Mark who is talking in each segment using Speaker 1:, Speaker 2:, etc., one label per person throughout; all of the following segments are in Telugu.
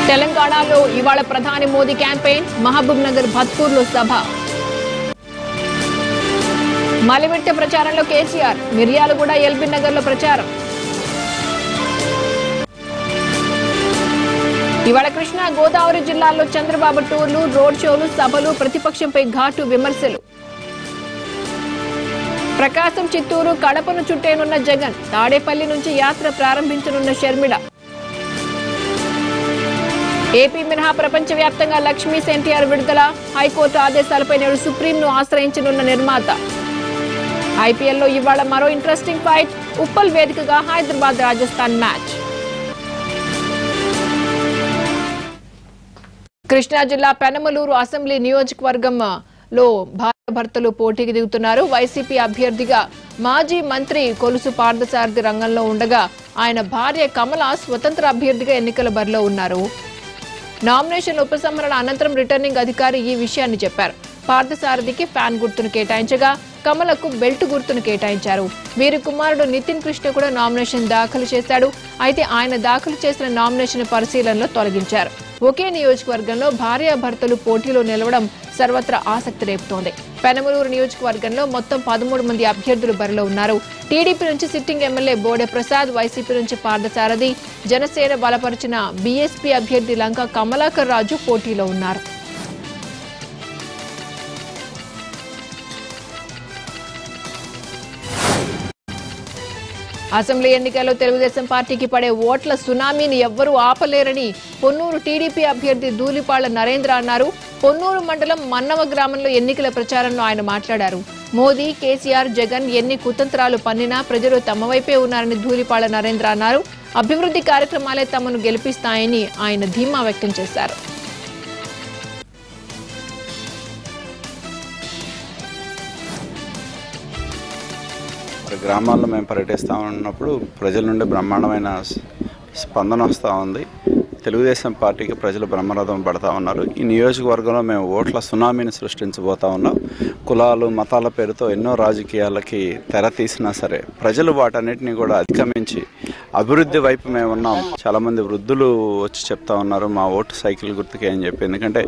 Speaker 1: తెలంగాణలో ఇవాళ ప్రధాని మోదీ క్యాంపెయిన్ మహబూబ్ నగర్ భత్పూర్లో సభ. మలివిట్ట ప్రచారంలో కేసీఆర్, మిర్యాలగూడ ఎల్బీ నగర్ లో ప్రచారం. ఇవాళ కృష్ణా గోదావరి జిల్లాల్లో చంద్రబాబు టూర్లు, రోడ్ షోలు, సభలు, ప్రతిపక్షంపై ఘాటు విమర్శలు. ప్రకాశం, చిత్తూరు, కడపను చుట్టేనున్న జగన్, తాడేపల్లి నుంచి యాత్ర ప్రారంభించనున్న షర్మిల. ఏపీ మినహా ప్రపంచవ్యాప్తంగా లక్ష్మీస్ ఎన్టీఆర్ విడుదల, హైకోర్టు ఆదేశాలపై నేడు సుప్రీంను ఆశ్రయించనున్న నిర్మాత. ఐపీఎల్లో ఇవాళ మరో ఇంట్రెస్టింగ్ ఫైట్, ఉప్పల్ వేదికగా హైదరాబాద్ రాజస్థాన్ మ్యాచ్. కృష్ణా జిల్లా పెనమలూరు అసెంబ్లీ నియోజకవర్గంలో భార్యాభర్తలు పోటీకి దిగుతున్నారు. వైసీపీ అభ్యర్థిగా మాజీ మంత్రి కొలుసు పార్థసారథి రంగంలో ఉండగా ఆయన భార్య కమల స్వతంత్ర అభ్యర్థిగా ఎన్నికల బరిలో ఉన్నారు. నామినేషన్ ఉపసంహరణ అనంతరం రిటర్నింగ్ అధికారి ఈ విషయాన్ని చెప్పారు. పార్థసారథికి ఫ్యాన్ గుర్తును కేటాయించగా కమలకు బెల్ట్ గుర్తును కేటాయించారు. వీరి కుమారుడు నితిన్ కృష్ణ కూడా నామినేషన్ దాఖలు చేశాడు. అయితే ఆయన దాఖలు చేసిన నామినేషన్ పరిశీలనలో తొలగించారు. ఒకే నియోజకవర్గంలో భార్యాభర్తలు పోటీలో నిలవడం సర్వత్రా ఆసక్తి రేపుతోంది. పెనమలూరు నియోజకవర్గంలో మొత్తం 13 మంది అభ్యర్థులు బరిలో ఉన్నారు. టీడీపీ నుంచి sitting MLA Bode Prasad, YCP నుంచి పార్థసారథి, జనసేన బలపరిచిన బీఎస్పీ అభ్యర్థి లంక కమలాకర్ రాజు పోటీలో ఉన్నారు. అసెంబ్లీ ఎన్నికల్లో తెలుగుదేశం పార్టీకి పడే ఓట్ల సునామీని ఎవ్వరూ ఆపలేరని పొన్నూరు టీడీపీ అభ్యర్థి ధూళిపాళ్ల నరేంద్ర అన్నారు. పొన్నూరు మండలం మన్నవ గ్రామంలో ఎన్నికల ప్రచారంలో ఆయన మాట్లాడారు. మోదీ, కేసీఆర్, జగన్ ఎన్ని కుతంత్రాలు పన్నినా ప్రజలు తమ వైపే ఉన్నారని ధూళిపాళ్ల నరేంద్ర అన్నారు. అభివృద్ధి కార్యక్రమాలే తమను గెలిపిస్తాయని ఆయన ధీమా వ్యక్తం చేశారు.
Speaker 2: గ్రామాల్లో మేము పర్యటిస్తూ ఉన్నప్పుడు ప్రజల నుండి బ్రహ్మాండమైన స్పందన వస్తూ ఉంది. తెలుగుదేశం పార్టీకి ప్రజలు బ్రహ్మరథం పడతా ఉన్నారు. ఈ నియోజకవర్గంలో మేము ఓట్ల సునామీని సృష్టించబోతా ఉన్నాం. కులాలు, మతాల పేరుతో ఎన్నో రాజకీయాలకి తెర తీసినా సరే ప్రజలు వాటన్నిటిని కూడా అధిగమించి అభివృద్ధి వైపు మేము ఉన్నాం. చాలామంది వృద్ధులు వచ్చి చెప్తా ఉన్నారు మా ఓటు సైకిల్ గుర్తుకే అని చెప్పి. ఎందుకంటే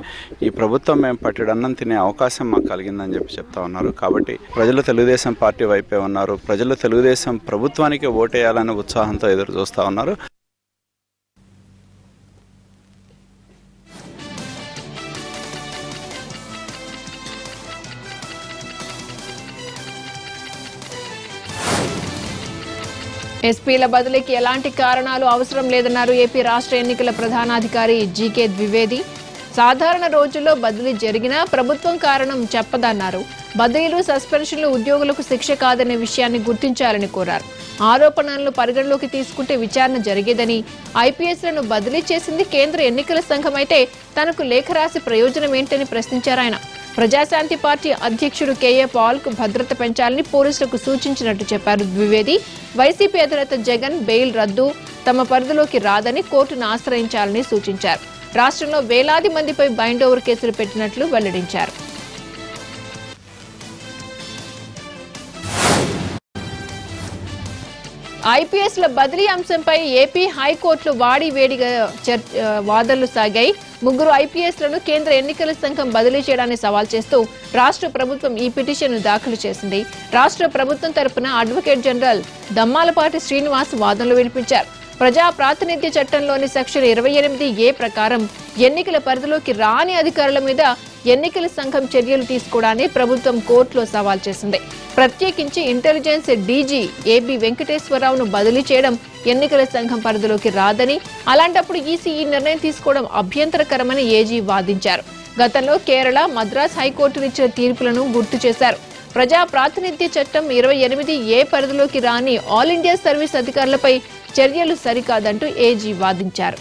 Speaker 2: ఈ ప్రభుత్వం మేము పట్టెడన్నం తినే అవకాశం మాకు కలిగిందని చెప్పి చెప్తా ఉన్నారు. కాబట్టి ప్రజలు తెలుగుదేశం పార్టీ వైపే ఉన్నారు. ప్రజలు తెలుగుదేశం ప్రభుత్వానికి ఓటేయాలని ఉత్సాహంతో ఎదురు చూస్తూ ఉన్నారు.
Speaker 1: ఎస్పీల బదిలీకి ఎలాంటి కారణాలు అవసరం లేదన్నారు ఏపీ రాష్ట్ర ఎన్నికల ప్రధానాధికారి జీకే ద్వివేది. సాధారణ రోజుల్లో బదిలీ జరిగినా ప్రభుత్వం కారణం చెప్పదన్నారు. బదిలీలు, సస్పెన్షన్లు ఉద్యోగులకు శిక్ష కాదనే విషయాన్ని గుర్తించాలని కోరారు. ఆరోపణలను పరిగణలోకి తీసుకుంటే విచారణ జరిగేదని, ఐపీఎస్లను బదిలీ చేసింది కేంద్ర ఎన్నికల సంఘం అయితే తనకు లేఖ రాసి ప్రయోజనం ఏంటని ప్రశ్నించారు ఆయన. ప్రజాశాంతి పార్టీ అధ్యక్షుడు కేఏ పాల్ కు భద్రత పెంచాలని పోలీసులకు సూచించినట్టు చెప్పారు ద్వివేది. వైసీపీ అధినేత జగన్ బెయిల్ రద్దు తమ పరిధిలోకి రాదని కోర్టును ఆశ్రయించాలని సూచించారు. రాష్ట్రంలో వేలాది మందిపై బైండ్ ఓవర్ కేసులు పెట్టినట్లు వెల్లడించారు. ఐపీఎస్ల బదిలీ అంశంపై ఏపీ హైకోర్టులో వాడివేడిగా వాదనలు సాగాయి. 3 ఐపీఎస్లను కేంద్ర ఎన్నికల సంఘం బదిలీ చేయడాన్ని సవాల్ చేస్తూ రాష్ట్ర ప్రభుత్వం ఈ పిటిషన్ను దాఖలు చేసింది. రాష్ట్ర ప్రభుత్వం తరపున అడ్వకేట్ జనరల్ దమ్మాలపాటి శ్రీనివాస్ వాదనలు వినిపించారు. ప్రజా ప్రాతినిధ్య చట్టంలోని సెక్షన్ 28A ప్రకారం ఎన్నికల పరిధిలోకి రాని అధికారుల మీద ఎన్నికల సంఘం చర్యలు తీసుకోవడాన్ని ప్రభుత్వం కోర్టులో సవాల్ చేసింది. ప్రత్యేకించి ఇంటెలిజెన్స్ డీజీ ఏబీ వెంకటేశ్వరరావును బదిలీ చేయడం ఎన్నికల సంఘం పరిధిలోకి రాదని, అలాంటప్పుడు ఈసీ ఈ నిర్ణయం తీసుకోవడం అభ్యంతరకరమని ఏజీ వాదించారు. గతంలో కేరళ, మద్రాస్ హైకోర్టులు ఇచ్చిన తీర్పులను గుర్తు చేశారు. ప్రజా ప్రాతినిధ్య చట్టం 28A పరిధిలోకి రాని ఆల్ ఇండియా సర్వీస్ అధికారులపై చర్యలు సరికాదంటూ ఏజీ వాదించారు.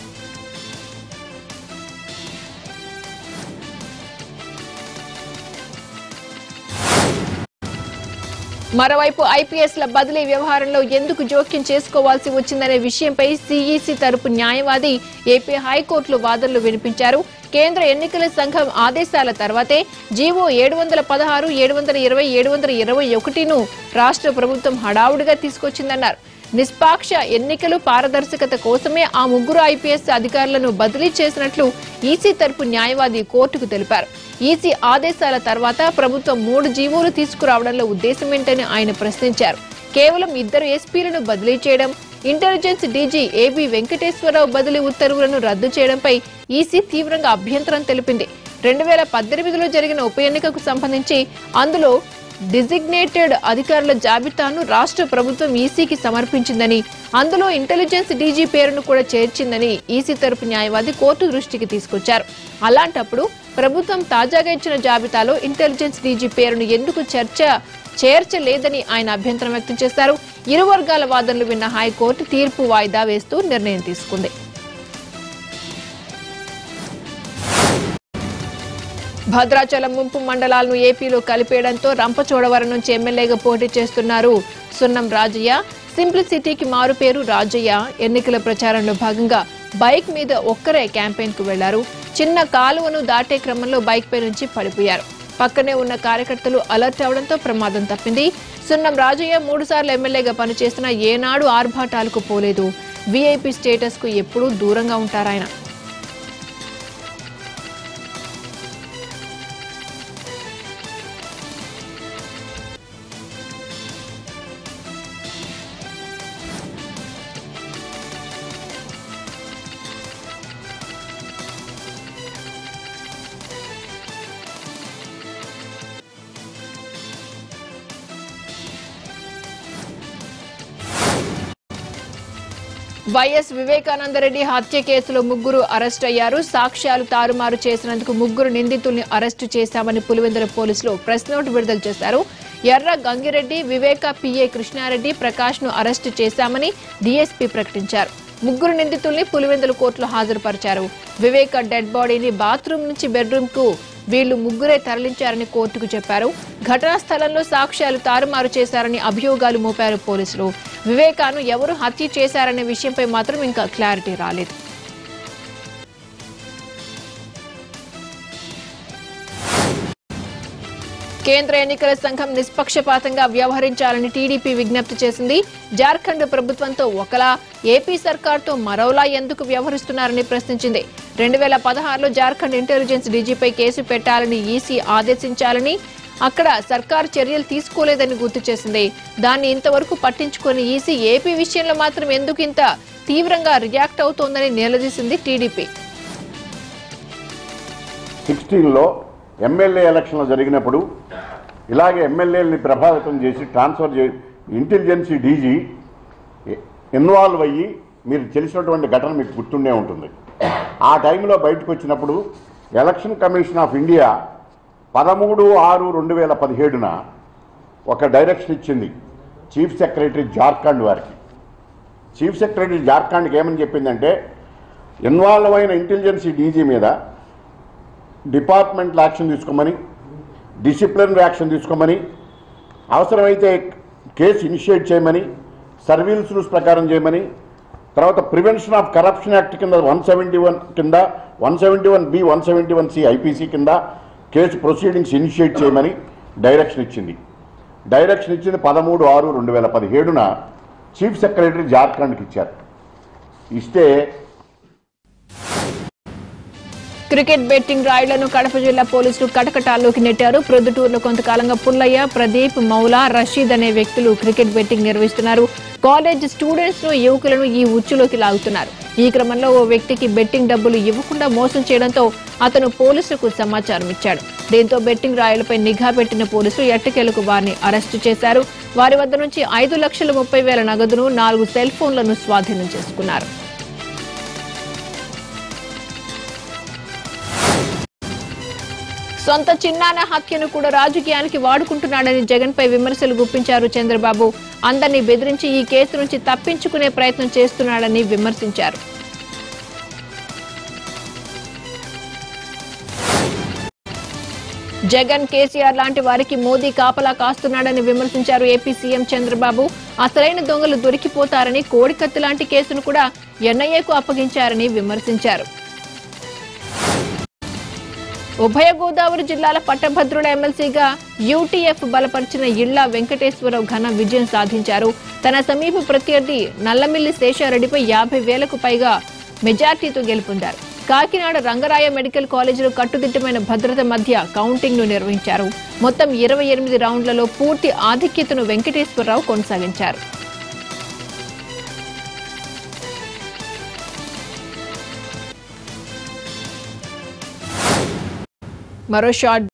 Speaker 1: మరోవైపు ఐపీఎస్ల బదిలీ వ్యవహారంలో ఎందుకు జోక్యం చేసుకోవాల్సి వచ్చిందనే విషయంపై సీఈసీ తరపు న్యాయవాది ఏపీ హైకోర్టులో వాదనలు వినిపించారు. కేంద్ర ఎన్నికల సంఘం ఆదేశాల తర్వాతే జీవో 716, 720, 721ను రాష్ట్ర ప్రభుత్వం హడావుడిగా తీసుకొచ్చిందన్నారు. నిష్పాక్ష ఎన్నికలు పారదర్శకత కోసమే ఆ ముగ్గురు ఐపీఎస్ అధికారులను బదిలీ చేసినట్లు ఈసీ తరపు న్యాయవాది కోర్టుకు తెలిపారు. ఈసీ ఆదేశాల తర్వాత ప్రభుత్వం 3 జీవోలు తీసుకురావడంలో ఉద్దేశమేంటని ఆయన ప్రశ్నించారు. కేవలం 2 ఎస్పీలను బదిలీ చేయడం, ఇంటెలిజెన్స్ డీజీ ఏబీ వెంకటేశ్వరరావు బదిలీ ఉత్తర్వులను రద్దు చేయడంపై ఈసీ తీవ్రంగా అభ్యంతరం తెలిపింది. 2018లో జరిగిన ఉప ఎన్నికకు సంబంధించి అందులో డిజిగ్నేటెడ్ అధికారుల జాబితాను రాష్ట్ర ప్రభుత్వం ఈసీకి సమర్పించిందని, అందులో ఇంటెలిజెన్స్ డీజీ పేరును కూడా చేర్చిందని ఈసీ తరపు న్యాయవాది కోర్టు దృష్టికి తీసుకొచ్చారు. అలాంటప్పుడు ప్రభుత్వం తాజాగా ఇచ్చిన జాబితాలో ఇంటెలిజెన్స్ డీజీ పేరును ఎందుకు చేర్చలేదని ఆయన అభ్యంతరం వ్యక్తం చేశారు. ఇరు వర్గాల వాదనలు విన్న హైకోర్టు తీర్పు వాయిదా వేస్తూ నిర్ణయం తీసుకుంది. భద్రాచలం ముంపు మండలాలను ఏపీలో కలిపేయడంతో రంపచోడవరం నుంచి ఎమ్మెల్యేగా పోటీ చేస్తున్నారు సున్నం రాజయ్య. సింప్లిసిటీకి మారు పేరు రాజయ్య ఎన్నికల ప్రచారంలో భాగంగా బైక్ మీద ఒక్కరే క్యాంపెయిన్ కు వెళ్లారు. చిన్న కాలువను దాటే క్రమంలో బైక్ పై నుంచి పడిపోయారు. పక్కనే ఉన్న కార్యకర్తలు అలర్ట్ అవడంతో ప్రమాదం తప్పింది. సున్నం రాజయ్య 3 సార్లు ఎమ్మెల్యేగా పనిచేస్తున్న ఏనాడు ఆర్భాటాలకు పోలేదు. వీఐపీ స్టేటస్ కు ఎప్పుడూ దూరంగా ఉంటారాయన. వైఎస్ వివేకానందరెడ్డి హత్య కేసులో 3 అరెస్ట్ అయ్యారు. సాక్ష్యాలు తారుమారు చేసినందుకు 3 నిందితుల్ని అరెస్టు చేశామని పులివెందుల పోలీసులు ప్రెస్ నోట్ విడుదల చేశారు. ఎర్ర గంగిరెడ్డి, వివేక పిఏ కృష్ణారెడ్డి, ప్రకాష్ ను అరెస్టు చేశామని డీఎస్పీ ప్రకటించారు. 3 నిందితుల్ని పులివెందుల కోర్టులో హాజరుపరిచారు. వివేక డెడ్ బాడీని బాత్రూమ్ నుంచి బెడ్రూమ్ కు వీళ్లు 3 తరలించారని కోర్టుకు చెప్పారు. ఘటనా స్థలంలో సాక్ష్యాలు తారుమారు చేశారని అభియోగాలు మోపారు పోలీసులు. వివేకాను ఎవరు హత్య చేశారనే విషయంపై మాత్రం ఇంకా క్లారిటీ రాలేదు. కేంద్ర ఎన్నికల సంఘం నిష్పక్షపాతంగా వ్యవహరించాలని టీడీపీ విజ్ఞప్తి చేసింది. జార్ఖండ్ ప్రభుత్వంతో ఒకలా, ఏపీ సర్కార్తో మరోలా ఎందుకు వ్యవహరిస్తున్నారని ప్రశ్నించింది. 2016లో జార్ఖండ్ ఇంటెలిజెన్స్ డీజీపై కేసు పెట్టాలని ఈసీ ఆదేశించాలని, అక్కడ సర్కార్ చర్యలు తీసుకోలేదని గుర్తు చేసింది. దాన్ని ఇంతవరకు పట్టించుకుని ఈసీ ఏపీ విషయంలో మాత్రం ఎందుకు ఇంత తీవ్రంగా రియాక్ట్ అవుతోందని నిలదీసింది టీడీపీ.
Speaker 3: 16లో ఎమ్మెల్యే ఎలక్షన్లు జరిగినప్పుడు ఇలాగే ఎమ్మెల్యేలని ప్రభావితం చేసి ట్రాన్స్ఫర్ ఇంటెలిజెన్స్ డీజీ ఇన్వాల్వ్ అయ్యి మీరు తెలిసినటువంటి ఘటన మీకు గుర్తుండే ఉంటుంది. ఆ టైంలో బయటకు వచ్చినప్పుడు ఎలక్షన్ కమిషన్ ఆఫ్ ఇండియా 13/6/2017న ఒక డైరెక్షన్ ఇచ్చింది చీఫ్ సెక్రటరీ జార్ఖండ్ వారికి. చీఫ్ సెక్రటరీ జార్ఖండ్కి ఏమని చెప్పిందంటే, ఇన్వాల్వ్ అయిన ఇంటెలిజెన్స్ డీజీ మీద డిపార్ట్మెంటల్ యాక్షన్ తీసుకోమని, డిసిప్లినరీ యాక్షన్ తీసుకోమని, అవసరమైతే కేసు ఇనిషియేట్ చేయమని, సర్వీలెన్స్ రూల్స్ ప్రకారం చేయమని, తర్వాత ప్రివెన్షన్ ఆఫ్ కరప్షన్ యాక్ట్ కింద 171 కింద 171B 171C ఐపీసీ కింద కేసు ప్రొసీడింగ్స్ ఇనిషియేట్ చేయమని డైరెక్షన్ ఇచ్చింది. డైరెక్షన్ ఇచ్చింది 13/6/2017న చీఫ్ సెక్రటరీ జార్ఖండ్కి ఇచ్చారు. ఇస్తే
Speaker 1: క్రికెట్ బెట్టింగ్ రాయుళ్లను కడప జిల్లా పోలీసులు కటకటాల్లోకి నెట్టారు. ప్రొద్దుటూరులో కొంతకాలంగా పుల్లయ్య, ప్రదీప్, మౌలా, రషీద్ అనే వ్యక్తులు క్రికెట్ బెట్టింగ్ నిర్వహిస్తున్నారు. కాలేజ్ స్టూడెంట్స్ ను, యువకులను ఈ ఉచ్చులోకి లాగుతున్నారు. ఈ క్రమంలో ఓ వ్యక్తికి బెట్టింగ్ డబ్బులు ఇవ్వకుండా మోసం చేయడంతో అతను పోలీసులకు సమాచారం ఇచ్చాడు. దీంతో బెట్టింగ్ రాయులపై నిఘా పెట్టిన పోలీసులు ఎట్టకేలకు వారిని అరెస్టు చేశారు. వారి వద్ద నుంచి 5,30,000 నగదును, 4 సెల్ ఫోన్లను స్వాధీనం చేసుకున్నారు. సొంత చిన్నాన్న హత్యను కూడా రాజకీయానికి వాడుకుంటున్నాడని జగన్ పై విమర్శలు గుప్పించారు చంద్రబాబు. అందరినీ బెదిరించి ఈ కేసు నుంచి తప్పించుకునే ప్రయత్నం చేస్తున్నాడని విమర్శించారు. జగన్, కేసీఆర్ లాంటి వారికి మోదీ కాపలా కాస్తున్నాడని విమర్శించారు ఏపీ సీఎం చంద్రబాబు. అసలైన దొంగలు దొరికిపోతారని కోడికత్తి లాంటి కేసును కూడా ఎన్ఐఏకు అప్పగించారని విమర్శించారు. ఉభయ గోదావరి జిల్లాల పట్టభద్రుల ఎమ్మెల్సీగా యూటీఎఫ్ బలపరిచిన ఇళ్ల వెంకటేశ్వరరావు ఘన విజయం సాధించారు. తన సమీప ప్రత్యర్థి నల్లమిల్లి శేషారెడ్డిపై 50,000కు పైగా మెజార్టీతో గెలుపొందారు. కాకినాడ రంగరాయ మెడికల్ కాలేజీలో కట్టుదిట్టమైన భద్రత మధ్య కౌంటింగ్ ను నిర్వహించారు. మొత్తం 28 రౌండ్లలో పూర్తి ఆధిక్యతను వెంకటేశ్వరరావు కొనసాగించారు. మరో షాట్